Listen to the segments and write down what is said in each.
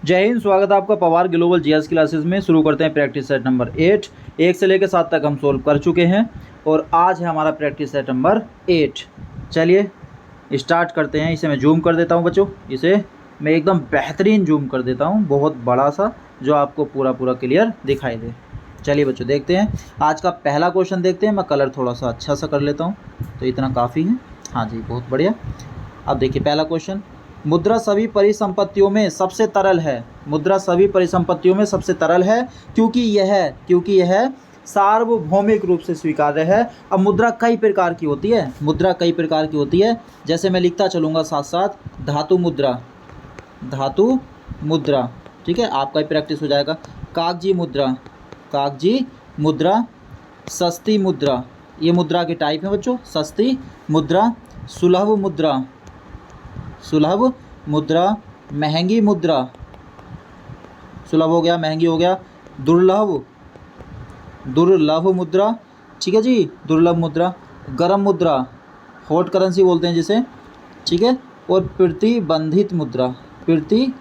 जय हिंद। स्वागत है आपका पवार ग्लोबल जीएस क्लासेस में। शुरू करते हैं प्रैक्टिस सेट नंबर 8। 1 से लेकर 7 तक हम सोल्व कर चुके हैं और आज है हमारा प्रैक्टिस सेट नंबर 8। चलिए स्टार्ट करते हैं। इसे मैं जूम कर देता हूं बच्चों, इसे मैं एकदम बेहतरीन जूम कर देता हूं, बहुत बड़ा सा, जो आपको पूरा क्लियर दिखाई दे। चलिए बच्चों देखते हैं आज का पहला क्वेश्चन। देखते हैं, मैं कलर थोड़ा सा अच्छा सा कर लेता हूँ तो इतना काफ़ी है। हाँ जी, बहुत बढ़िया। अब देखिए पहला क्वेश्चन, मुद्रा सभी परिसंपत्तियों में सबसे तरल है। मुद्रा सभी परिसंपत्तियों में सबसे तरल है क्योंकि यह सार्वभौमिक रूप से स्वीकार्य है। अब मुद्रा कई प्रकार की होती है, मुद्रा कई प्रकार की होती है। जैसे मैं लिखता चलूँगा साथ साथ, धातु मुद्रा, धातु मुद्रा, ठीक है, आपका ही प्रैक्टिस हो जाएगा। कागजी मुद्रा, कागजी मुद्रा, सस्ती मुद्रा, ये मुद्रा के टाइप हैं बच्चों। सस्ती मुद्रा, सुलभ मुद्रा, सुलभ मुद्रा, महंगी मुद्रा, सुलभ हो गया, महंगी हो गया, दुर्लभ, दुर्लभ मुद्रा, ठीक है जी, दुर्लभ मुद्रा, गरम मुद्रा, हॉट करेंसी बोलते हैं जिसे, ठीक है, और प्रतिबंधित मुद्रा, प्रतिबंधित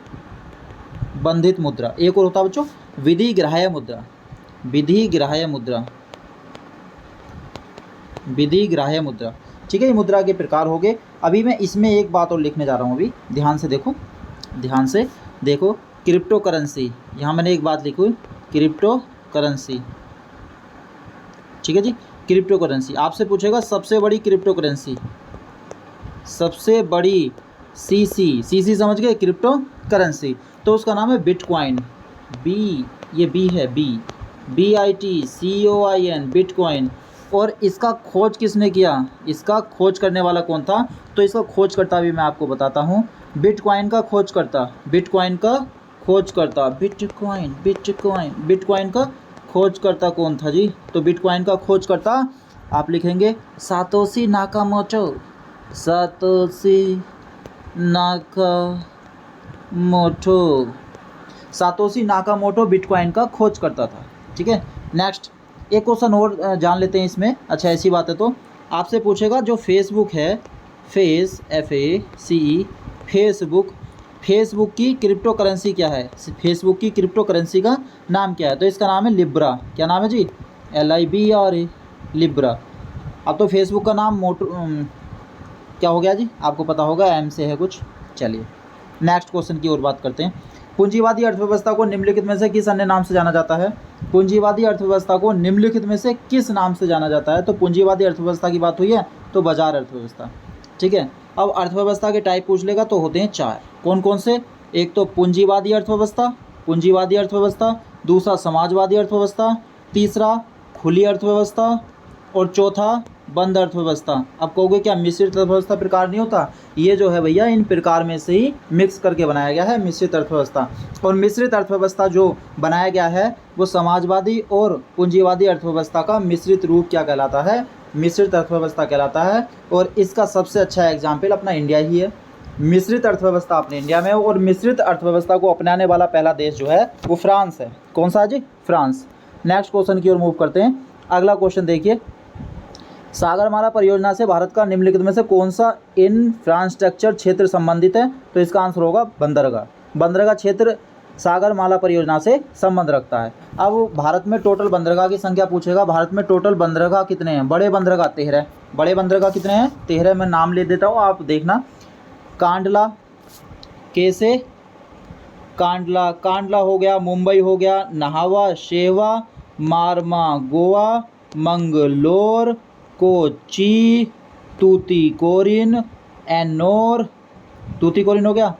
मुद्रा। एक और होता है बच्चों विधि ग्राह्य मुद्रा, विधि ग्राह्य मुद्रा, विधि ग्राह्य मुद्रा, ठीक है। ये मुद्रा के प्रकार हो गए। अभी मैं इसमें एक बात और लिखने जा रहा हूँ, अभी ध्यान से देखो, ध्यान से देखो। क्रिप्टो करेंसी, यहाँ मैंने एक बात लिखी हुई, क्रिप्टो करेंसी, ठीक है जी। क्रिप्टो करेंसी आपसे पूछेगा सबसे बड़ी क्रिप्टो करेंसी, सबसे बड़ी सीसी समझ गए, क्रिप्टो करेंसी, तो उसका नाम है बिटकॉइन। बी, ये बी है, BITCOIN, बिटकॉइन। और इसका खोज किसने किया? इसका खोज करने वाला कौन था? तो इसका खोजकर्ता भी मैं आपको बताता हूँ। बिटकॉइन का खोजकर्ता, बिटकॉइन का खोजकर्ता, बिटकॉइन, बिटकॉइन, बिटकॉइन का खोजकर्ता कौन था जी? तो बिटकॉइन का खोजकर्ता आप लिखेंगे Satoshi Nakamoto, Satoshi Nakamoto, Satoshi Nakamoto bitcoin का खोज करता था, ठीक है। नेक्स्ट एक क्वेश्चन और जान लेते हैं इसमें। अच्छा ऐसी बात है तो आपसे पूछेगा जो फेसबुक है, FACE, फेसबुक, फेसबुक की क्रिप्टो करेंसी क्या है? फेसबुक की क्रिप्टो करेंसी का नाम क्या है? तो इसका नाम है लिब्रा। क्या नाम है जी? LIBRA, Libra. अब तो फेसबुक का नाम क्या हो गया जी? आपको पता होगा, M से है कुछ। चलिए नेक्स्ट क्वेश्चन की ओर बात करते हैं। पूंजीवादी अर्थव्यवस्था को निम्नलिखित में से किस अन्य नाम से जाना जाता है? पूंजीवादी अर्थव्यवस्था को निम्नलिखित में से किस नाम से जाना जाता है? तो पूंजीवादी अर्थव्यवस्था की बात हुई है तो बाजार अर्थव्यवस्था, ठीक है। अब अर्थव्यवस्था के टाइप पूछ लेगा तो होते हैं 4। कौन कौन से? एक तो पूंजीवादी अर्थव्यवस्था, पूंजीवादी अर्थव्यवस्था, दूसरा समाजवादी अर्थव्यवस्था, तीसरा खुली अर्थव्यवस्था और चौथा बंद अर्थव्यवस्था। अब कहोगे क्या मिश्रित अर्थव्यवस्था प्रकार नहीं होता? ये जो है भैया इन प्रकार में से ही मिक्स करके बनाया गया है मिश्रित अर्थव्यवस्था। और मिश्रित अर्थव्यवस्था जो बनाया गया है वो समाजवादी और पूंजीवादी अर्थव्यवस्था का मिश्रित रूप क्या कहलाता है? मिश्रित अर्थव्यवस्था कहलाता है। और इसका सबसे अच्छा एग्जाम्पल अपना इंडिया ही है। मिश्रित अर्थव्यवस्था अपने इंडिया में है और मिश्रित अर्थव्यवस्था को अपनाने वाला पहला देश जो है वो फ्रांस है। कौन सा जी? फ्रांस। नेक्स्ट क्वेश्चन की ओर मूव करते हैं। अगला क्वेश्चन देखिए, सागरमाला परियोजना से भारत का निम्नलिखित में से कौन सा इंफ्रास्ट्रक्चर क्षेत्र संबंधित है? तो इसका आंसर होगा बंदरगाह। बंदरगाह क्षेत्र सागरमाला परियोजना से संबंध रखता है। अब भारत में टोटल बंदरगाह की संख्या पूछेगा। भारत में टोटल बंदरगाह कितने हैं? बड़े बंदरगाह 13। बड़े बंदरगाह कितने हैं? 13। मैं नाम ले देता हूँ, आप देखना। कांडला, कैसे कांडला, कांडला हो गया, मुंबई हो गया, नाहवा, शेवा, मारमा, गोवा, मंगलोर, कोची, तूतीकोरिन, एन्नोर, तूतीकोरिन हो गया,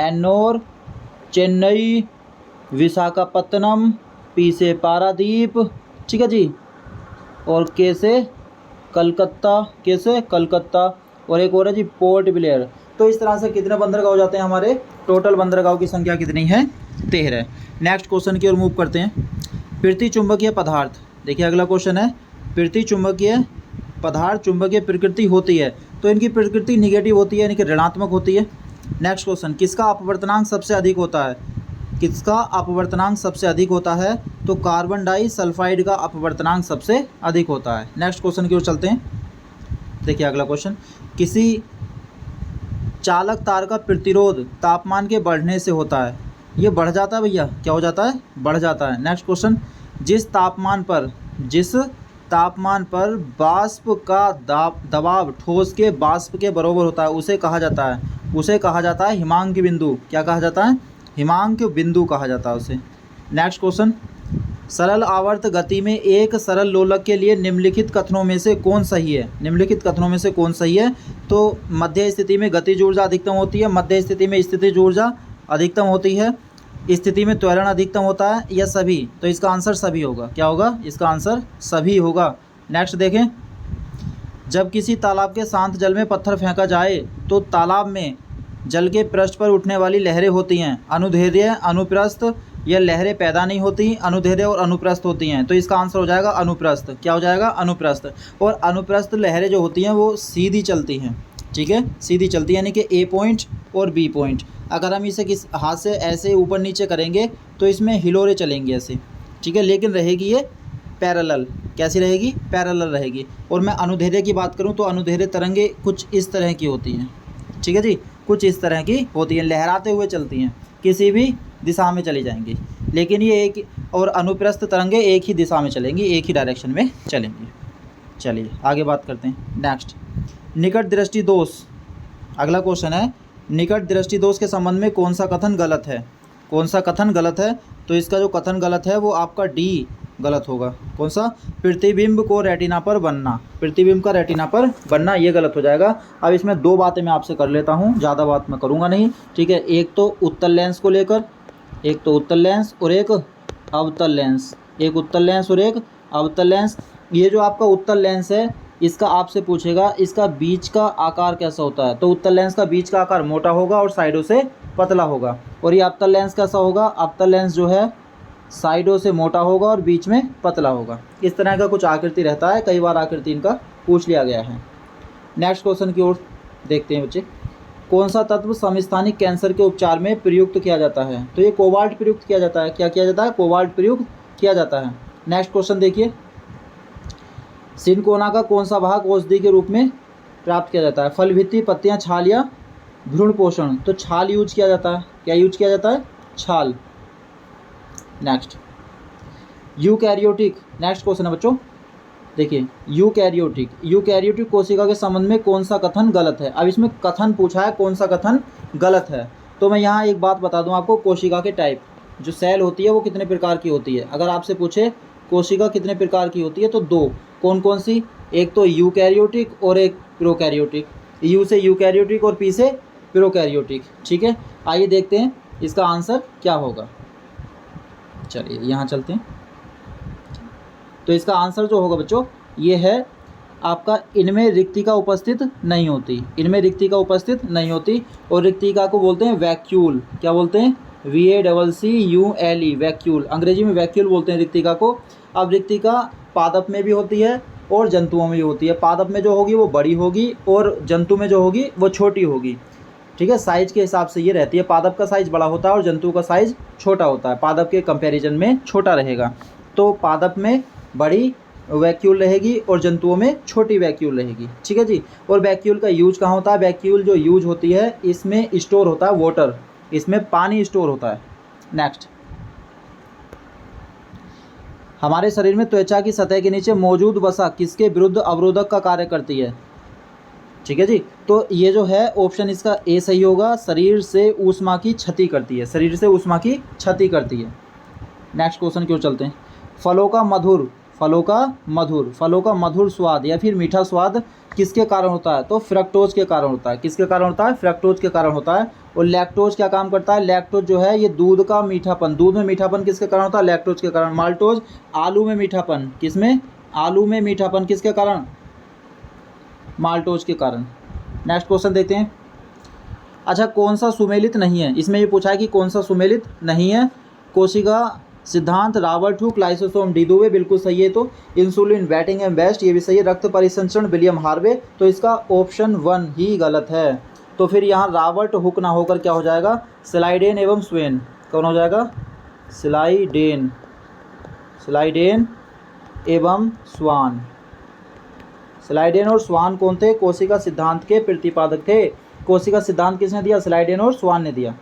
एन्नोर, चेन्नई, विशाखापत्तनम, पी से पारादीप, ठीक है जी, और के से कलकत्ता, कैसे कलकत्ता, और एक और है जी पोर्ट ब्लेयर। तो इस तरह से कितने बंदरगाह हो जाते हैं हमारे? टोटल बंदरगाहों की संख्या कितनी है? 13। नेक्स्ट क्वेश्चन की ओर मूव करते हैं। पृथ्वी चुंबकीय पदार्थ, देखिए अगला क्वेश्चन है, पृथ्वी चुंबकीय पदार्थ चुंबकीय प्रकृति होती है तो इनकी प्रकृति निगेटिव होती है, यानी कि ऋणात्मक होती है। नेक्स्ट क्वेश्चन, किसका अपवर्तनांक सबसे अधिक होता है? किसका अपवर्तनांक सबसे अधिक होता है? तो कार्बन डाइसल्फाइड का अपवर्तनांक सबसे अधिक होता है। नेक्स्ट क्वेश्चन की ओर चलते हैं। देखिए अगला क्वेश्चन, किसी चालक तार का प्रतिरोध तापमान के बढ़ने से होता है। ये बढ़ जाता है भैया, क्या हो जाता है, बढ़ जाता है। नेक्स्ट क्वेश्चन, जिस तापमान पर वाष्प का दबाव ठोस के वाष्प के बराबर होता है उसे कहा जाता है हिमांक बिंदु। क्या कहा जाता है, हिमांक बिंदु कहा जाता है उसे। नेक्स्ट क्वेश्चन, सरल आवर्त गति में एक सरल लोलक के लिए निम्नलिखित कथनों में से कौन सही है। तो मध्य स्थिति में गतिज ऊर्जा अधिकतम होती है, मध्य स्थिति में स्थितिज ऊर्जा अधिकतम होती है, स्थिति में त्वरण अधिकतम होता है, या सभी। तो इसका आंसर सभी होगा। क्या होगा, इसका आंसर सभी होगा। नेक्स्ट देखें, जब किसी तालाब के शांत जल में पत्थर फेंका जाए तो तालाब में जल के पृष्ठ पर उठने वाली लहरें होती हैं, अनुदैर्ध्य, अनुप्रस्थ, यह लहरें पैदा नहीं होती, अनुदैर्ध्य और अनुप्रस्थ होती हैं। तो इसका आंसर हो जाएगा अनुप्रस्थ। क्या हो जाएगा, अनुप्रस्थ। और अनुप्रस्थ लहरें जो होती हैं वो सीधी चलती हैं, ठीक है, सीधी चलती है, यानी कि ए पॉइंट और बी पॉइंट। अगर हम इसे किस हाथ से ऐसे ऊपर नीचे करेंगे तो इसमें हिलोरे चलेंगे ऐसे, ठीक है, लेकिन रहेगी ये पैरेलल। कैसी रहेगी, पैरेलल रहेगी। और मैं अनुदैर्ध्य की बात करूं तो अनुदैर्ध्य तरंगे कुछ इस तरह की होती हैं, ठीक है जी, कुछ इस तरह की होती हैं, लहराते हुए चलती हैं, किसी भी दिशा में चली जाएंगी। लेकिन ये एक, और अनुप्रस्थ तरंगे एक ही दिशा में चलेंगी, एक ही डायरेक्शन में चलेंगी। चलिए आगे बात करते हैं। नेक्स्ट, निकट दृष्टि दोष। अगला क्वेश्चन है, निकट दृष्टि दोष के संबंध में कौन सा कथन गलत है। तो इसका जो कथन गलत है वो आपका डी गलत होगा। कौन सा, प्रतिबिंब को रेटिना पर बनना, प्रतिबिंब का रेटिना पर बनना, ये गलत हो जाएगा। अब इसमें दो बातें मैं आपसे कर लेता हूँ, ज़्यादा बात मैं करूँगा नहीं, ठीक है। एक तो उत्तल लेंस को लेकर, एक तो उत्तल लेंस और एक अवतल लेंस, एक उत्तल लेंस और एक अवतल लेंस। ये जो आपका उत्तल लेंस है इसका आपसे पूछेगा इसका बीच का आकार कैसा होता है। तो उत्तल लेंस का बीच का आकार मोटा होगा और साइडों से पतला होगा। और ये अवतल लेंस कैसा होगा, अवतल लेंस जो है साइडों से मोटा होगा और बीच में पतला होगा। इस तरह का कुछ आकृति रहता है, कई बार आकृति इनका पूछ लिया गया है। नेक्स्ट क्वेश्चन की ओर देखते हैं बच्चे, कौन सा तत्व समस्थानिक कैंसर के उपचार में प्रयुक्त किया जाता है। तो ये कोबाल्ट प्रयुक्त किया जाता है। क्या किया जाता है, कोबाल्ट प्रयुक्त किया जाता है। नेक्स्ट क्वेश्चन देखिए, सिनकोना का कौन सा भाग औषधि के रूप में प्राप्त किया जाता है। फल, भित्ति, पत्तियां, छाल या भ्रूण पोषण। तो छाल यूज किया जाता है। क्या यूज किया जाता है, छाल। Next, eukaryotic. नेक्स्ट क्वेश्चन है बच्चों, देखिए यूकैरियोटिक कोशिका के संबंध में कौन सा कथन गलत है। अब इसमें कथन पूछा है, कौन सा कथन गलत है। तो मैं यहाँ एक बात बता दूँ आपको, कोशिका के टाइप, जो सेल होती है वो कितने प्रकार की होती है। अगर आपसे पूछे कोशिका कितने प्रकार की होती है तो दो, कौन कौन सी, एक तो यूकैरियोटिक और एक प्रोकैरियोटिक। यू से यूकैरियोटिक और पी से प्रोकैरियोटिक, ठीक है। आइए देखते हैं इसका आंसर क्या होगा। चलिए यहाँ चलते हैं। तो इसका आंसर जो होगा बच्चों ये है आपका, इनमें रिक्तिका उपस्थित नहीं होती, इनमें रिक्तिका उपस्थित नहीं होती। और रिक्तिका को बोलते हैं वैक्यूल। क्या बोलते हैं, VACCULE, वैक्यूल। अंग्रेजी में वैक्यूल बोलते हैं रिक्तिका को। अब रिक्तिका पादप में भी होती है और जंतुओं में भी होती है। पादप में जो होगी वो बड़ी होगी और जंतु में जो होगी वो छोटी होगी, ठीक है। साइज के हिसाब से ये रहती है, पादप का साइज बड़ा होता है और जंतु का साइज छोटा होता है, पादप के कंपैरिजन में छोटा रहेगा। तो पादप में बड़ी वैक्यूल रहेगी और जंतुओं में छोटी वैक्यूल रहेगी, ठीक है जी। और वैक्यूल का यूज कहाँ होता है, वैक्यूल जो यूज होती है इसमें स्टोर होता है वाटर, इसमें पानी स्टोर होता है। नेक्स्ट, हमारे शरीर में त्वचा की सतह के नीचे मौजूद वसा किसके विरुद्ध अवरोधक का कार्य करती है, ठीक है जी। तो ये जो है ऑप्शन इसका ए सही होगा, शरीर से ऊष्मा की क्षति करती है, शरीर से ऊष्मा की क्षति करती है। नेक्स्ट क्वेश्चन की ओर चलते हैं, फलों का मधुर स्वाद या फिर मीठा स्वाद किसके कारण होता है। तो फ्रक्टोज के कारण होता है। किसके कारण होता है, फ्रक्टोज के कारण होता है। और लैक्टोज क्या काम करता है, लैक्टोज जो है ये दूध का मीठापन, दूध में मीठापन किसके कारण होता है, लैक्टोज के कारण। माल्टोज, आलू में मीठापन, किसमें, आलू में मीठापन किसके कारण, माल्टोज के कारण। नेक्स्ट क्वेश्चन देखते हैं। अच्छा, कौन सा सुमेलित नहीं है, इसमें ये पूछा है कि कौन सा सुमेलित नहीं है। कोशिका सिद्धांत, Robert Hooke, lysosome D Dubey, बिल्कुल सही है। तो इंसुलिन, बैटिंग एम बेस्ट, ये भी सही है। रक्त परिसंचरण, विलियम हार्वे। तो इसका ऑप्शन 1 ही गलत है। तो फिर यहाँ रॉबर्ट हुक ना होकर क्या हो जाएगा, स्लाइडेन एवं स्वेन। कौन हो जाएगा, स्लाइडेन एवं स्वान। स्लाइडेन और स्वान कौन थे, कोशिका सिद्धांत के प्रतिपादक थे। कोशिका सिद्धांत किसने दिया, स्लाइडेन और स्वान ने दिया।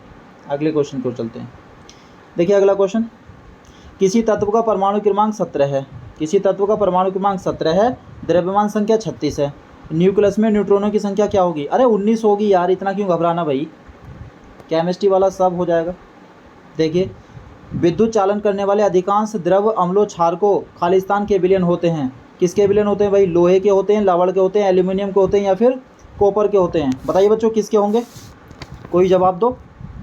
अगले क्वेश्चन को चलते हैं। देखिए अगला क्वेश्चन, किसी तत्व का परमाणु क्रमांक 17 है, किसी तत्व का परमाणु क्रमांक 17 है, द्रव्यमान संख्या 36 है, न्यूक्लियस में न्यूट्रॉनों की संख्या क्या होगी? अरे 19 होगी यार, इतना क्यों घबराना भाई, केमिस्ट्री वाला सब हो जाएगा। देखिए, विद्युत चालन करने वाले अधिकांश द्रव अम्लों क्षारकों खालिस्तान के विलयन होते हैं। किसके विलयन होते हैं भाई? लोहे के होते हैं, लवण के होते हैं, एल्यूमिनियम के होते हैं, या फिर कॉपर के होते हैं? बताइए बच्चों किसके होंगे, कोई जवाब दो।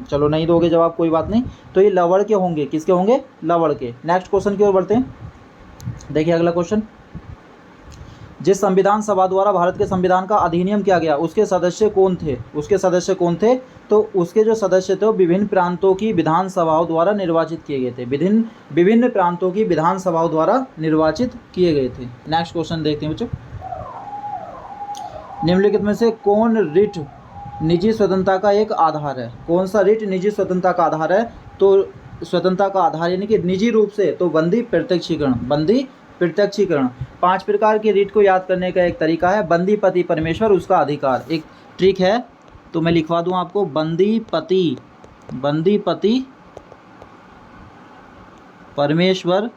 चलो नहीं दोगे जवाब कोई बात नहीं, तो ये लवण के होंगे। किसके होंगे? लवण के। नेक्स्ट क्वेश्चन की ओर बढ़ते हैं। देखिए अगला क्वेश्चन, जिस संविधान सभा द्वारा भारत के संविधान का अधिनियम किया गया उसके सदस्य कौन थे? उसके सदस्य कौन थे? तो उसके जो सदस्य थे वो विभिन्न प्रांतों की विधानसभाओं द्वारा निर्वाचित किए गए थे। विभिन्न प्रांतों की विधानसभाओं द्वारा निर्वाचित किए गए थे। नेक्स्ट क्वेश्चन देखते हैं बच्चों, निम्नलिखित में से कौन रिट निजी स्वतंत्रता का एक आधार है? कौन सा रिट निजी स्वतंत्रता का आधार है? तो स्वतंत्रता का आधार यानी कि निजी रूप से, तो बंदी प्रत्यक्षीकरण। बंदी प्रत्यक्षीकरण। 5 प्रकार की रीट को याद करने का एक तरीका है बंदी पति परमेश्वर उसका अधिकार। एक ट्रिक है तो मैं लिखवा दूं आपको, बंदी पति परमेश्वर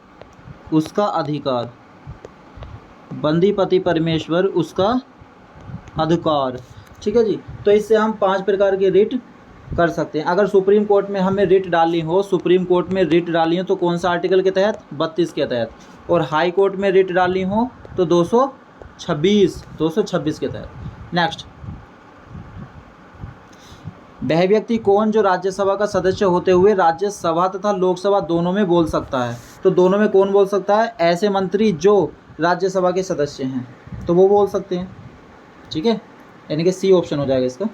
उसका अधिकार, बंदी पति परमेश्वर उसका अधिकार। ठीक है जी, तो इससे हम 5 प्रकार की रीट कर सकते हैं। अगर सुप्रीम कोर्ट में हमें रिट डालनी हो, सुप्रीम कोर्ट में रिट डालनी हो तो कौन सा आर्टिकल के तहत? 32 के तहत। और हाई कोर्ट में रिट डालनी हो तो 226 के तहत। नेक्स्ट, वह व्यक्ति कौन जो राज्यसभा का सदस्य होते हुए राज्यसभा तथा लोकसभा दोनों में बोल सकता है? तो दोनों में कौन बोल सकता है? ऐसे मंत्री जो राज्यसभा के सदस्य हैं, तो वो बोल सकते हैं। ठीक है, यानी कि सी ऑप्शन हो जाएगा इसका।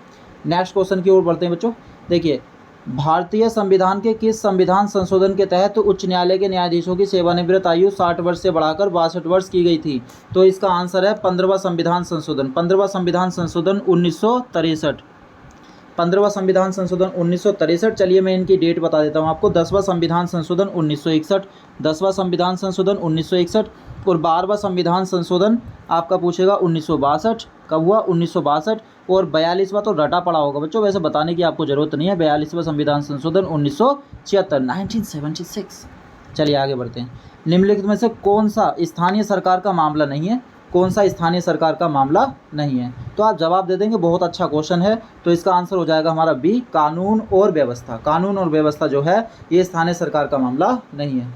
नेक्स्ट क्वेश्चन की ओर बढ़ते हैं बच्चों। देखिए, भारतीय संविधान के किस संविधान संशोधन के तहत उच्च न्यायालय के न्यायाधीशों की सेवानिवृत्त आयु 60 वर्ष से बढ़ाकर 62 वर्ष की गई थी? तो इसका आंसर है 15वां संविधान संशोधन। 15वां संविधान संशोधन 1963। 15वां संविधान संशोधन 1963। चलिए मैं इनकी डेट बता देता हूँ आपको। 10वां संविधान संशोधन 1961, 10वां संविधान संशोधन 1961 और 12वां संविधान संशोधन आपका पूछेगा 1962। कब हुआ? 1962। और 42वां तो रटा पड़ा होगा बच्चों, वैसे बताने की आपको ज़रूरत नहीं है। 42वां संविधान संशोधन 1976। चलिए आगे बढ़ते हैं। निम्नलिखित में से कौन सा स्थानीय सरकार का मामला नहीं है? कौन सा स्थानीय सरकार का मामला नहीं है? तो आप जवाब दे देंगे, बहुत अच्छा क्वेश्चन है। तो इसका आंसर हो जाएगा हमारा बी, कानून और व्यवस्था। कानून और व्यवस्था जो है ये स्थानीय सरकार का मामला नहीं है।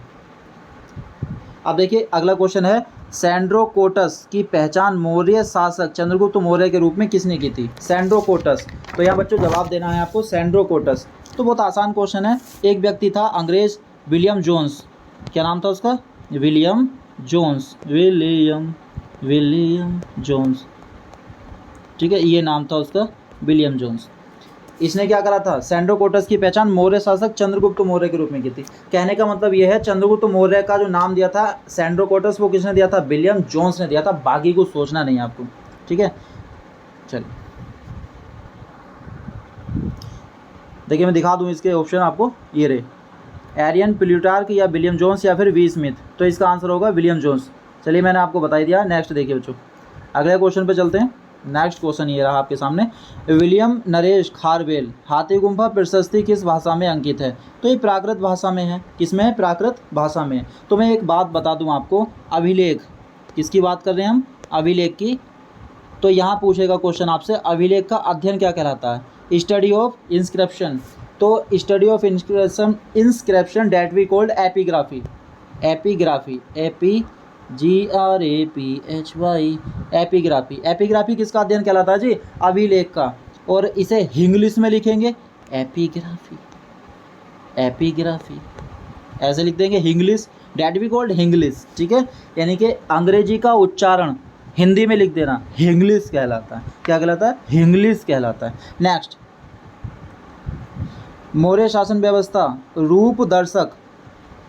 अब देखिए अगला क्वेश्चन है, सैंड्रोकोटस की पहचान मौर्य शासक चंद्रगुप्त मौर्य के रूप में किसने की थी? सैंड्रोकोटस। तो यहाँ बच्चों जवाब देना है आपको, सैंड्रोकोटस। तो बहुत आसान क्वेश्चन है। एक व्यक्ति था अंग्रेज विलियम जोन्स। क्या नाम था उसका? William Jones. William Jones. ठीक है, ये नाम था उसका, विलियम जोन्स। इसने क्या करा था? सैंड्रोकोटस की पहचान मौर्य शासक चंद्रगुप्त मौर्य के रूप में की थी। कहने का मतलब यह है, चंद्रगुप्त मौर्य का जो नाम दिया था सैंड्रोकोटस, वो किसने दिया था? विलियम जोन्स ने दिया था। बाकी को सोचना नहीं आपको। ठीक है, चलिए देखिए मैं दिखा दूं इसके ऑप्शन आपको, ये रहे, एरियन, प्लूटार्क या विलियम जोन्स या फिर वी स्मिथ। तो इसका आंसर होगा विलियम जोन्स। चलिए मैंने आपको बता दिया। नेक्स्ट देखिए बच्चों, अगले क्वेश्चन पे चलते हैं। नेक्स्ट क्वेश्चन ये रहा आपके सामने, विलियम नरेश खारवेल हाथी गुम्फा प्रशस्ति किस भाषा में अंकित है? तो ये प्राकृत भाषा में है। किसमें है? प्राकृत भाषा में। तो मैं एक बात बता दूं आपको, अभिलेख, किसकी बात कर रहे हैं हम? अभिलेख की। तो यहाँ पूछेगा क्वेश्चन आपसे, अभिलेख का अध्ययन क्या कहलाता है? Study of inscription. तो study of inscription that we called epigraphy. GRAPHY, epigraphy. Epigraphy किसका अध्ययन कहलाता है जी? अभिलेख का। और इसे इंग्लिश में लिखेंगे एपिग्राफी, ऐसे लिख देंगे English, that we called English. ठीक है, यानी कि अंग्रेजी का उच्चारण हिंदी में लिख देना, इंग्लिश कहलाता है। क्या कहलाता है? इंग्लिश कहलाता है। नेक्स्ट, मौर्य शासन व्यवस्था रूप दर्शक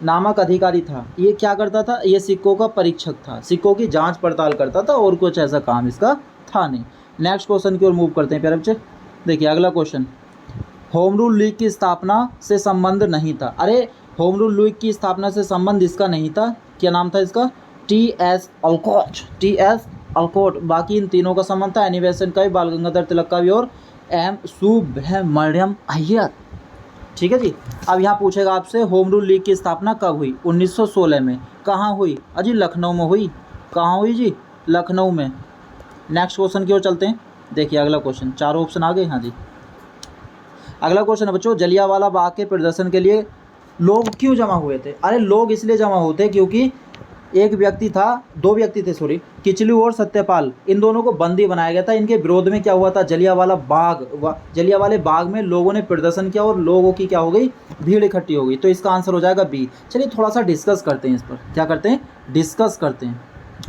नामक अधिकारी था। ये क्या करता था? ये सिक्कों का परीक्षक था, सिक्कों की जांच पड़ताल करता था, और कुछ ऐसा काम इसका था नहीं। नेक्स्ट क्वेश्चन की ओर मूव करते हैं प्यारे बच्चे। देखिए अगला क्वेश्चन, होम रूल लीग की स्थापना से संबंध नहीं था। अरे होम रूल लीग की स्थापना से संबंध इसका नहीं था। क्या नाम था इसका? TS अल्कोट। बाकी इन तीनों का संबंध था, एनी बेसेंट का भी, बाल गंगाधर तिलक का भी, और M सुब्रमण्यम अय्यर। ठीक है जी। अब यहाँ पूछेगा आपसे होम रूल लीग की स्थापना कब हुई? 1916 में। कहाँ हुई? अजी लखनऊ में हुई। कहाँ हुई जी? लखनऊ में। नेक्स्ट क्वेश्चन की ओर चलते हैं। देखिए अगला क्वेश्चन, चारों ऑप्शन आ गए। हाँ जी, अगला क्वेश्चन है बच्चों, जलियांवाला बाग के प्रदर्शन के लिए लोग क्यों जमा हुए थे? अरे लोग इसलिए जमा होते क्योंकि एक व्यक्ति था, दो व्यक्ति थे सॉरी, किचलू और सत्यपाल, इन दोनों को बंदी बनाया गया था। इनके विरोध में क्या हुआ था? जलियांवाले बाग में लोगों ने प्रदर्शन किया और लोगों की क्या हो गई? भीड़ इकट्ठी हो गई। तो इसका आंसर हो जाएगा बी। चलिए थोड़ा सा डिस्कस करते हैं इस पर। क्या करते हैं? डिस्कस करते हैं,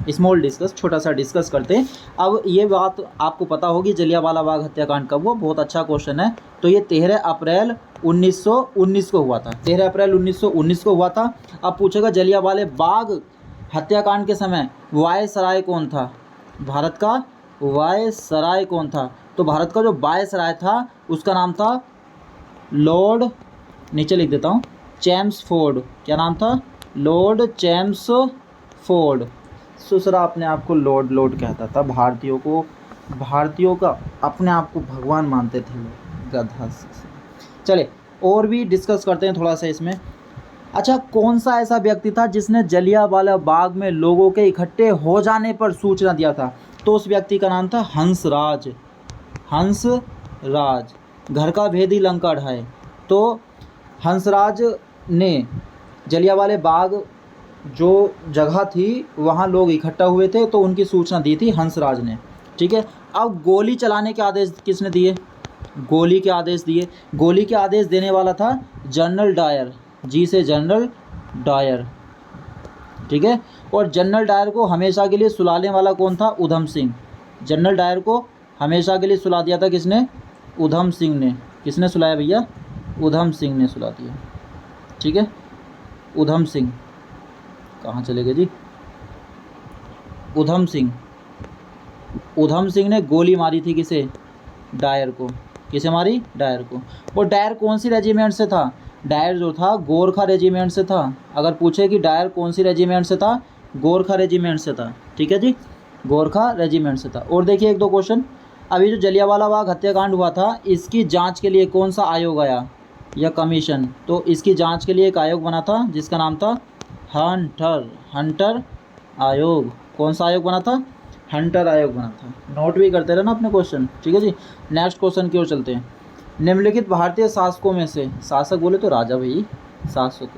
स्मॉल डिस्कस, छोटा सा डिस्कस करते हैं। अब ये बात आपको पता होगी जलियांवाला बाग हत्याकांड कब हुआ? बहुत अच्छा क्वेश्चन है। तो ये 13 अप्रैल 1919 को हुआ था। 13 अप्रैल 1919 को हुआ था। अब पूछेगा जलियांवाले बाग हत्याकांड के समय वायसराय कौन था? भारत का वायसराय कौन था? तो भारत का जो वायसराय था उसका नाम था लॉर्ड, नीचे लिख देता हूँ, चैम्सफोर्ड। क्या नाम था? Lord Chelmsford. सुसरा अपने आप को लॉर्ड कहता था। भारतीयों का अपने आप को भगवान मानते थे लोग, गधा। चले और भी डिस्कस करते हैं थोड़ा सा इसमें। अच्छा, कौन सा ऐसा व्यक्ति था जिसने जलियांवाला बाग में लोगों के इकट्ठे हो जाने पर सूचना दिया था? तो उस व्यक्ति का नाम था हंसराज। हंसराज, घर का भेदी लंका ढाए। तो हंसराज ने जलियांवाले बाग जो जगह थी वहाँ लोग इकट्ठा हुए थे तो उनकी सूचना दी थी हंसराज ने। ठीक है। अब गोली चलाने के आदेश किसने दिए? गोली के आदेश दिए। गोली के आदेश देने वाला था जनरल डायर, जी से जनरल डायर। ठीक है। और जनरल डायर को हमेशा के लिए सुलाने वाला कौन था? उधम सिंह। जनरल डायर को हमेशा के लिए सुला दिया था किसने? उधम सिंह ने। किसने सुलाया भैया? उधम सिंह ने सुला दिया। ठीक है। उधम सिंह कहाँ चले गए जी? उधम सिंह। उधम सिंह ने गोली मारी थी किसे? डायर को। किसे मारी? डायर को। और डायर कौन सी रेजिमेंट से था? डायर जो था गोरखा रेजिमेंट से था। अगर पूछे कि डायर कौन सी रेजिमेंट से था? गोरखा रेजिमेंट से था। ठीक है जी, गोरखा रेजिमेंट से था। और देखिए एक दो क्वेश्चन। अभी जो जलियांवाला बाग हत्याकांड हुआ था इसकी जांच के लिए कौन सा आयोग आया या कमीशन? तो इसकी जांच के लिए एक आयोग बना था जिसका नाम था हंटर आयोग। कौन सा आयोग बना था? हंटर आयोग बना था। नोट भी करते रहना अपने क्वेश्चन। ठीक है जी। नेक्स्ट क्वेश्चन की ओर चलते हैं। निम्नलिखित भारतीय शासकों में से, शासक बोले तो राजा भाई, शासक,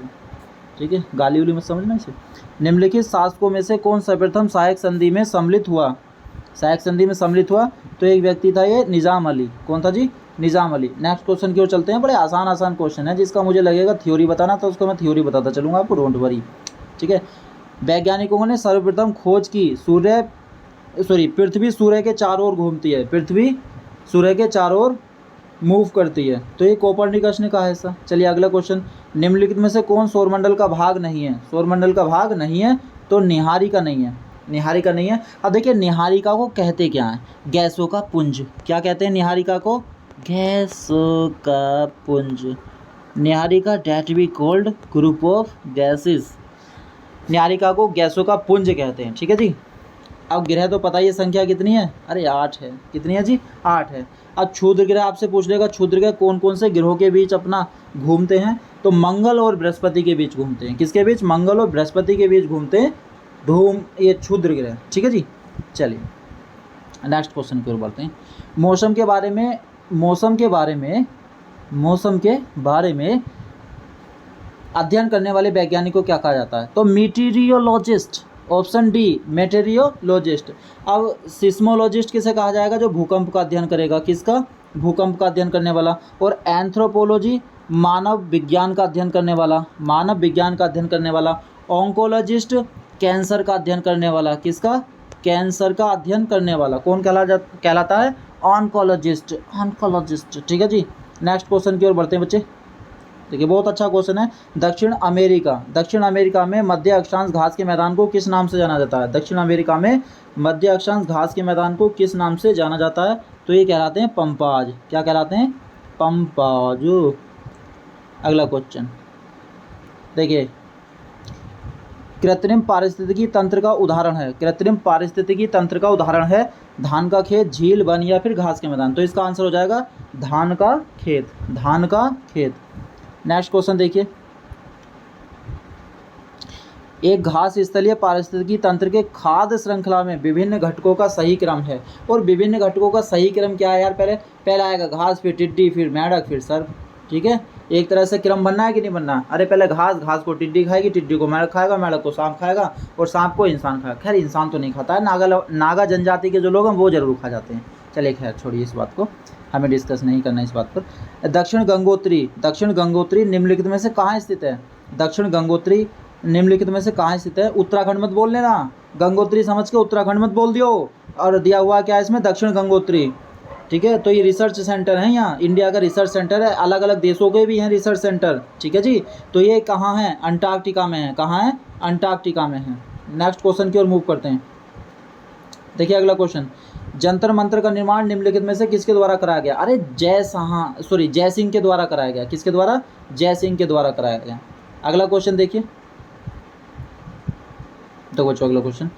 ठीक है, गाली उली मत समझना इसे। निम्नलिखित शासकों में से कौन सर्वप्रथम सहायक संधि में सम्मिलित हुआ? सहायक संधि में सम्मिलित हुआ तो एक व्यक्ति था, ये निज़ाम अली। कौन था जी? निज़ाम अली। नेक्स्ट क्वेश्चन की ओर चलते हैं। बड़े आसान क्वेश्चन है, जिसका मुझे लगेगा थ्योरी बताना तो उसको मैं थ्योरी बताता चलूँगा आपको, डोंट वरी। ठीक है। वैज्ञानिकों ने सर्वप्रथम खोज की पृथ्वी सूर्य के चारों ओर घूमती है, पृथ्वी सूर्य के चारों ओर मूव करती है। तो ये कोपरनिकस ने कहा है ऐसा। चलिए अगला क्वेश्चन। निम्नलिखित में से कौन सौरमंडल का भाग नहीं है? सौरमंडल का भाग नहीं है तो निहारिका नहीं है। निहारिका नहीं है। अब देखिए निहारिका को कहते क्या है? गैसों का पुंज। क्या कहते हैं निहारिका को? गैसों का पुंज। निहारिका that be called group of gases. निहारिका को गैसों का पुंज कहते हैं। ठीक है जी। अब ग्रह तो पता ही है संख्या कितनी है? अरे 8 है। कितनी है जी? 8 है। अब क्षुद्र ग्रह आपसे पूछ लेगा, क्षुद्र ग्रह कौन कौन से ग्रहों के बीच अपना घूमते हैं? तो मंगल और बृहस्पति के बीच घूमते हैं। किसके बीच? मंगल और बृहस्पति के बीच घूमते हैं ये क्षुद्र ग्रह। ठीक है जी। चलिए नेक्स्ट क्वेश्चन की ओर बढ़ते हैं। मौसम के बारे में अध्ययन करने वाले वैज्ञानिक को क्या कहा जाता है? तो मीटीरियोलॉजिस्ट। Option D मेटेरियोलॉजिस्ट। अब सिस्मोलॉजिस्ट किसे कहा जाएगा? जो भूकंप का अध्ययन करेगा। किसका? भूकंप का अध्ययन करने वाला। और एंथ्रोपोलॉजी मानव विज्ञान का अध्ययन करने वाला। ऑन्कोलॉजिस्ट कैंसर का अध्ययन करने वाला। किसका? कैंसर का अध्ययन करने वाला। कौन कहलाता है? ऑन्कोलॉजिस्ट। ठीक है जी। नेक्स्ट क्वेश्चन की ओर बढ़ते हैं बच्चे। देखिए बहुत अच्छा क्वेश्चन है। दक्षिण अमेरिका में मध्य अक्षांश घास के मैदान को किस नाम से जाना जाता है? दक्षिण अमेरिका में मध्य अक्षांश घास के मैदान को किस नाम से जाना जाता है? तो ये कहलाते हैं पंपाज। क्या कहलाते हैं? पंपाज। अगला क्वेश्चन देखिए, कृत्रिम पारिस्थितिकी तंत्र का उदाहरण है धान का खेत, झील, वन या फिर घास के मैदान। तो इसका आंसर हो जाएगा धान का खेत। नेक्स्ट क्वेश्चन देखिए, एक घास स्थलीय पारिस्थितिकी तंत्र के खाद्य श्रृंखला में विभिन्न घटकों का सही क्रम है। और विभिन्न घटकों का सही क्रम क्या है यार, पहले आएगा घास, फिर टिड्डी, फिर मेंढक, फिर सर्प। ठीक है, एक तरह से क्रम बनना है कि नहीं बनना। अरे पहले घास को टिड्डी खाएगी, टिड्डी को मेंढक खाएगा, मेंढक को सांप खाएगा, और सांप को इंसान खाएगा। खैर इंसान तो नहीं खाता है, नागा जनजाति के जो लोग हैं वो जरूर खा जाते हैं। चलिए खैर छोड़िए इस बात को, हमें डिस्कस नहीं करना इस बात पर। दक्षिण गंगोत्री निम्नलिखित में से कहाँ स्थित है? दक्षिण गंगोत्री निम्नलिखित में से कहाँ स्थित है? उत्तराखंड मत बोल लेना, गंगोत्री समझ के उत्तराखंड मत बोल दियो। और दिया हुआ क्या है इसमें? दक्षिण गंगोत्री। ठीक है, तो ये रिसर्च सेंटर है, यहाँ इंडिया का रिसर्च सेंटर है, अलग अलग देशों के भी हैं रिसर्च सेंटर। ठीक है जी, तो ये कहाँ है? अंटार्कटिका में है। कहाँ है? अंटार्कटिका में है। नेक्स्ट क्वेश्चन की ओर मूव करते हैं। देखिए अगला क्वेश्चन, जंतर मंत्र का निर्माण निम्नलिखित में से किसके द्वारा कराया गया? अरे जय सिंह के द्वारा कराया गया। किसके द्वारा? जय सिंह के द्वारा कराया गया। अगला क्वेश्चन देखिए, तो बच्चों अगला क्वेश्चन,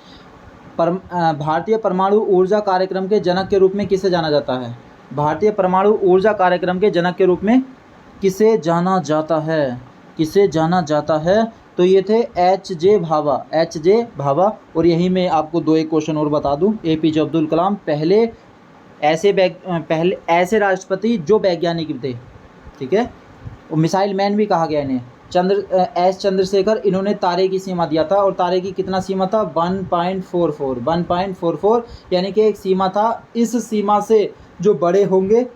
भारतीय परमाणु ऊर्जा कार्यक्रम के जनक के रूप में किसे जाना जाता है? भारतीय परमाणु ऊर्जा कार्यक्रम के जनक के रूप में किसे जाना जाता है? किसे जाना जाता है? तो ये थे एच.जे. भाभा। और यहीं में आपको दो एक क्वेश्चन और बता दूं, APJ अब्दुल कलाम पहले ऐसे राष्ट्रपति जो वैज्ञानिक थे। ठीक है, और मिसाइल मैन भी कहा गया इन्हें। चंद्रशेखर, इन्होंने तारे की सीमा दिया था, और तारे की कितना सीमा था? 1.44, यानी कि एक सीमा था। इस सीमा से जो बड़े होंगे,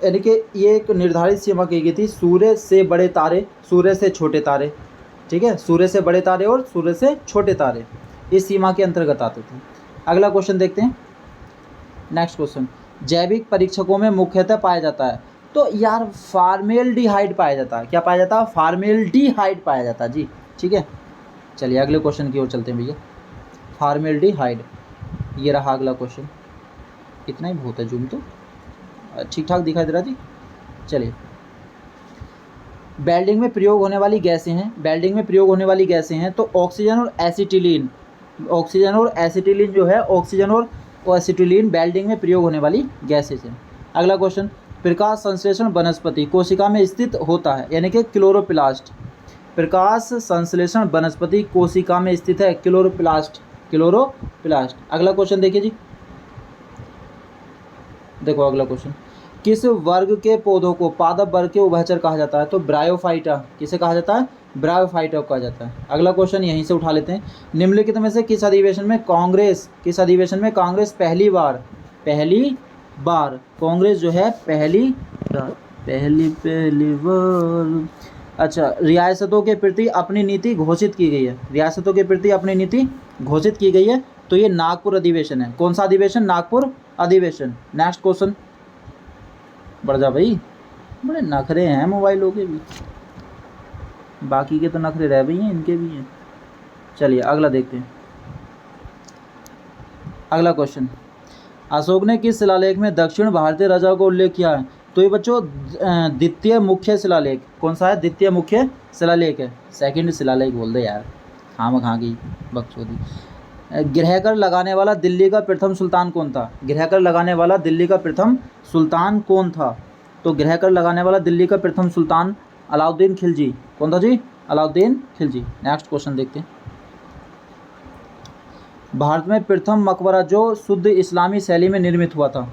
यानी कि ये एक निर्धारित सीमा की गई थी, सूर्य से बड़े तारे, सूर्य से छोटे तारे। ठीक है, सूर्य से बड़े तारे और सूर्य से छोटे तारे इस सीमा के अंतर्गत आते थे। अगला क्वेश्चन देखते हैं। नेक्स्ट क्वेश्चन, जैविक परीक्षकों में मुख्यतः पाया जाता है, तो यार फॉर्मेल्डिहाइड पाया जाता है। क्या पाया जाता है? फॉर्मेल्डिहाइड पाया जाता है जी। ठीक है, चलिए अगले क्वेश्चन की ओर चलते हैं भैया। फॉर्मेल्डिहाइड, ये रहा अगला क्वेश्चन। इतना ही बहुत है, जूम तो ठीक ठाक दिखाई दे रहा जी। चलिए, वेल्डिंग में प्रयोग होने वाली गैसें हैं, तो ऑक्सीजन और एसिटिलीन जो है, ऑक्सीजन और एसिटिलीन वेल्डिंग में प्रयोग होने वाली गैसेस हैं। अगला क्वेश्चन, प्रकाश संश्लेषण वनस्पति कोशिका में स्थित होता है, यानी कि क्लोरोप्लास्ट। प्रकाश संश्लेषण वनस्पति कोशिका में स्थित है, क्लोरोप्लास्ट। अगला क्वेश्चन देखिए जी, देखो अगला क्वेश्चन, किस वर्ग के पौधों को पादप वर्ग के उभयचर कहा जाता है? तो ब्रायोफाइटा। किसे कहा जाता है? ब्रायोफाइटा कहा जाता है। अगला क्वेश्चन यहीं से उठा लेते हैं। निम्नलिखित में से किस अधिवेशन में कांग्रेस पहली बार कांग्रेस जो है पहली बार रियासतों के प्रति अपनी नीति घोषित की गई है? तो ये नागपुर अधिवेशन है। कौन सा अधिवेशन? नागपुर अधिवेशन। नेक्स्ट क्वेश्चन, बढ़ जा भाई, बड़े नखरे हैं मोबाइलों के भी, बाकी के तो नखरे रह भी हैं, इनके भी हैं। चलिए अगला देखते हैं। अगला क्वेश्चन, अशोक ने किस शिलालेख में दक्षिण भारतीय राजाओं का उल्लेख किया है? तो ये बच्चों द्वितीय मुख्य शिलालेख। कौन सा है? द्वितीय मुख्य शिलालेख है। सेकंड शिलालेख बोल दे यार, खाम की बकचोदी। गृहकर लगाने वाला दिल्ली का प्रथम सुल्तान कौन था? तो गृहकर लगाने वाला दिल्ली का प्रथम सुल्तान अलाउद्दीन खिलजी। कौन था जी? अलाउद्दीन खिलजी। नेक्स्ट क्वेश्चन देखते हैं। भारत में प्रथम मकबरा जो शुद्ध इस्लामी शैली में निर्मित हुआ था,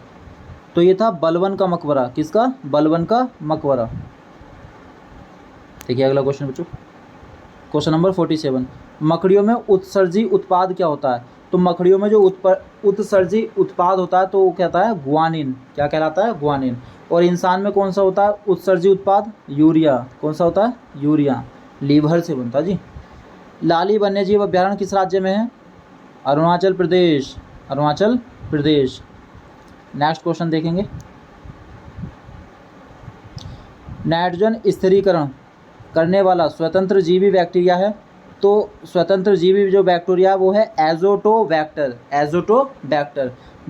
तो ये था बलबन का मकबरा। किसका? बलबन का मकबरा। देखिए अगला क्वेश्चन बच्चों, क्वेश्चन नंबर 47, मकड़ियों में उत्सर्जी उत्पाद क्या होता है? तो मकड़ियों में जो उत्सर्जी उत्पाद होता है तो वो कहता है ग्वानिन। क्या कहलाता है? ग्वानिन। और इंसान में कौन सा होता है उत्सर्जी उत्पाद? यूरिया। कौन सा होता है? यूरिया। लीवर से बनता जी। लाली वन्यजीव अभ्यारण्य किस राज्य में है? अरुणाचल प्रदेश। नेक्स्ट क्वेश्चन देखेंगे। नाइट्रोजन स्थिरीकरण करने वाला स्वतंत्र जीवी बैक्टीरिया है, तो स्वतंत्र जीवी जो बैक्टीरिया वो है एजोटोबैक्टर।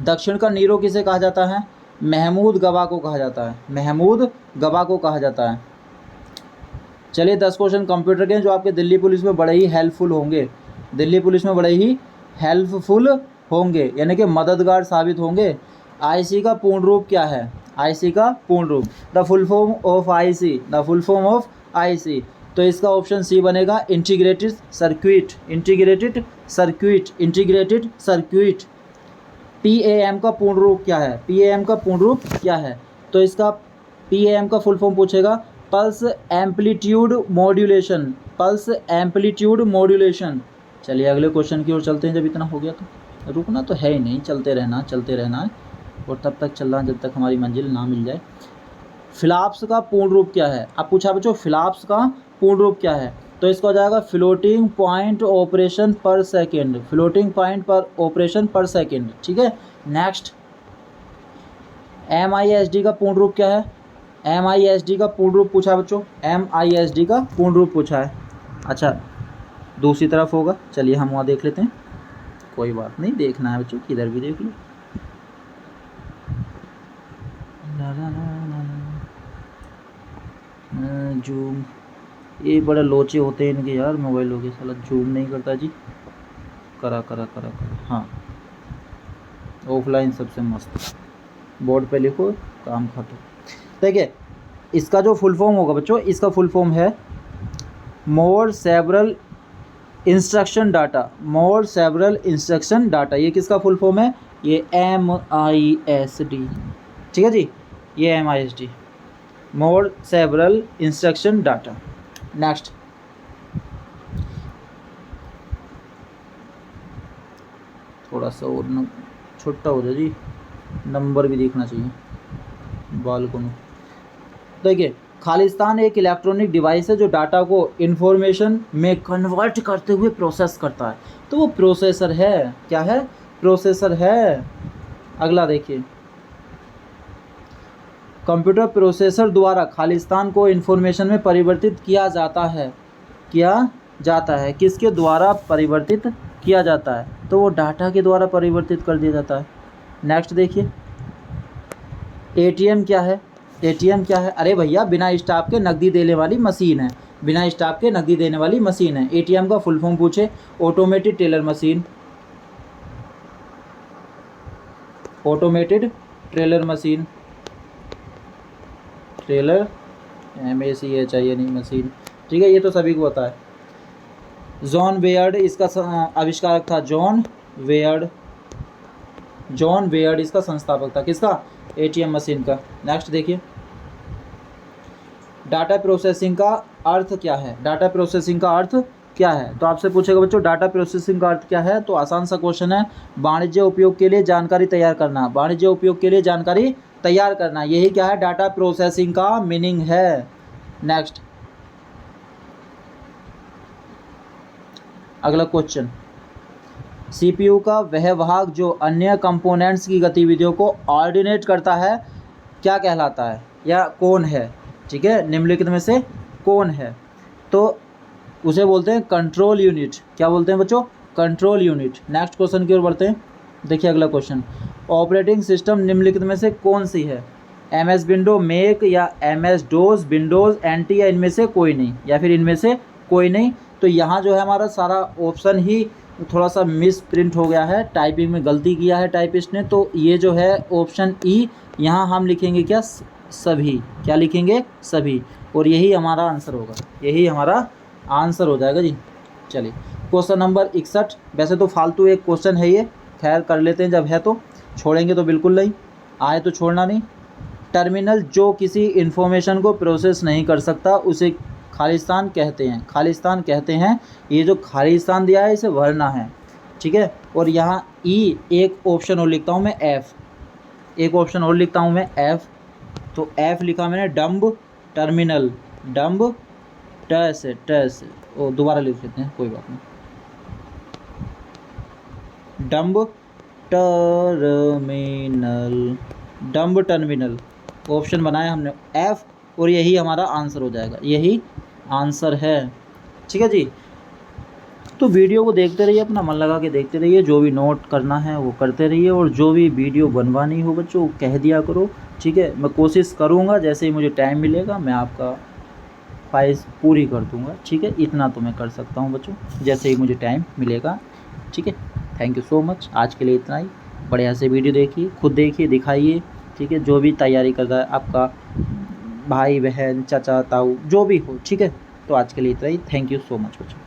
दक्षिण का नीरो किसे कहा जाता है? महमूद गवा को कहा जाता है। चलिए 10 क्वेश्चन कंप्यूटर के जो आपके दिल्ली पुलिस में बड़े ही हेल्पफुल होंगे, यानी कि मददगार साबित होंगे। आईसी का पूर्ण रूप क्या है? The full form of IC, तो इसका ऑप्शन सी बनेगा integrated circuit, integrated circuit, integrated circuit. PAM का पूर्ण रूप क्या है? PAM का पूर्ण रूप क्या है? तो इसका PAM का फुल फॉर्म पूछेगा pulse amplitude modulation, pulse amplitude modulation. चलिए अगले क्वेश्चन की ओर चलते हैं। जब इतना हो गया तो रुकना तो है ही नहीं, चलते रहना है और तब तक चलना जब तक हमारी मंजिल ना मिल जाए। फ्लॉप्स का पूर्ण रूप क्या है? अब पूछा बच्चों फ्लॉप्स का पूर्ण रूप क्या है? तो इसका हो जाएगा फ्लोटिंग पॉइंट ऑपरेशन पर सेकेंड, फ्लोटिंग पॉइंट पर ऑपरेशन पर सेकेंड। ठीक है, नेक्स्ट MISD का पूर्ण रूप क्या है? MISD का पूर्ण रूप पूछा है बच्चों, MISD का पूर्ण रूप पूछा है। अच्छा दूसरी तरफ होगा, चलिए हम वहाँ देख लेते हैं, कोई बात नहीं, देखना है बच्चों किधर भी देख लो। जूम, ये बड़ा लोचे होते हैं इनके यार मोबाइलों के, साला जूम नहीं करता जी। करा हाँ, ऑफलाइन सबसे मस्त, बोर्ड पे लिखो काम खत्म। देखिए इसका जो फुल फॉर्म होगा बच्चों, इसका फुल फॉर्म है मोर सेवरल इंस्ट्रक्शन डाटा, मोर सेवरल इंस्ट्रक्शन डाटा। ये किसका फुल फॉर्म है? ये MISD। ठीक है जी, ये MISD, मोर सेवरल इंस्ट्रक्शन डाटा। नेक्स्ट थोड़ा सा और छोटा हो जाए जी, नंबर भी देखना चाहिए बालकों में। देखिए खालिस्तान एक इलेक्ट्रॉनिक डिवाइस है जो डाटा को इंफॉर्मेशन में कन्वर्ट करते हुए प्रोसेस करता है। तो वो प्रोसेसर है, क्या है? प्रोसेसर है। अगला देखिए, कंप्यूटर प्रोसेसर द्वारा खालिस्तान को इंफॉर्मेशन में परिवर्तित किया जाता है, किया जाता है। किसके द्वारा परिवर्तित किया जाता है? तो वो डाटा के द्वारा परिवर्तित कर दिया जाता है। नेक्स्ट देखिए, ATM क्या है? ATM क्या है? अरे भैया बिना स्टाफ के नकदी देने वाली मशीन है, बिना स्टाफ के नकदी देने वाली मशीन है। ATM का फुल फॉर्म पूछे, automated teller machine, automated trailer machine, trailer MAC चाहिए नहीं मशीन। ठीक है, ये तो सभी को पता है। जॉन वेयर्ड इसका आविष्कारक था, जॉन वेयर्ड, जॉन वेयर्ड इसका संस्थापक था। किसका? ATM मशीन का। नेक्स्ट देखिए, डाटा प्रोसेसिंग का अर्थ क्या है? डाटा प्रोसेसिंग का अर्थ क्या है? तो आपसे पूछेगा बच्चों डाटा प्रोसेसिंग का अर्थ क्या है? तो आसान सा क्वेश्चन है, वाणिज्य उपयोग के लिए जानकारी तैयार करना, वाणिज्य उपयोग के लिए जानकारी तैयार करना, यही क्या है? डाटा प्रोसेसिंग का मीनिंग है। नेक्स्ट अगला क्वेश्चन, CPU का वह भाग जो अन्य कंपोनेंट्स की गतिविधियों को ऑर्डिनेट करता है क्या कहलाता है या कौन है? ठीक है, निम्नलिखित में से कौन है? तो उसे बोलते हैं कंट्रोल यूनिट। क्या बोलते हैं बच्चों? Control unit. नेक्स्ट क्वेश्चन की ओर बढ़ते हैं। देखिए अगला क्वेश्चन, ऑपरेटिंग सिस्टम निम्नलिखित में से कौन सी है? MS विंडो, मैक या MS डोज, विंडोज़ NT, या इनमें से कोई नहीं, या फिर इनमें से कोई नहीं। तो यहाँ जो है हमारा सारा ऑप्शन ही थोड़ा सा मिस प्रिंट हो गया है, टाइपिंग में गलती किया है टाइपिस्ट ने। तो ये जो है ऑप्शन E, यहाँ हम लिखेंगे क्या? सभी। क्या लिखेंगे? सभी। और यही हमारा आंसर होगा, यही हमारा आंसर हो जाएगा जी। चलिए क्वेश्चन नंबर 61, वैसे तो फालतू एक क्वेश्चन है ये, खैर कर लेते हैं, जब है तो छोड़ेंगे तो बिल्कुल नहीं, आए तो छोड़ना नहीं। टर्मिनल जो किसी इन्फॉर्मेशन को प्रोसेस नहीं कर सकता उसे खालिस्तान कहते हैं, खालिस्तान कहते हैं। ये जो खालिस्तान दिया है इसे भरना है, ठीक है। और यहाँ E, एक ऑप्शन और लिखता हूँ मैं F, एक ऑप्शन और लिखता हूँ मैं F। तो F लिखा मैंने डम्ब टर्मिनल, डम्ब टस, और दोबारा लिख लेते हैं, कोई बात नहीं, dumb terminal, dumb terminal option बनाया हमने F, और यही हमारा आंसर हो जाएगा, यही आंसर है, ठीक है जी। तो वीडियो को देखते रहिए, अपना मन लगा के देखते रहिए, जो भी नोट करना है वो करते रहिए, और जो भी वीडियो बनवानी हो बच्चों कह दिया करो, ठीक है। मैं कोशिश करूँगा जैसे ही मुझे टाइम मिलेगा मैं आपका ख्वाहिश पूरी कर दूँगा, ठीक है। इतना तो मैं कर सकता हूँ बच्चों, जैसे ही मुझे टाइम मिलेगा, ठीक है। थैंक यू सो मच, आज के लिए इतना ही। बढ़िया से वीडियो देखिए, खुद देखिए, दिखाइए, ठीक है। जो भी तैयारी कर रहा है आपका भाई बहन चाचा ताऊ जो भी हो, ठीक है। तो आज के लिए इतना ही। थैंक यू सो मच बच्चों।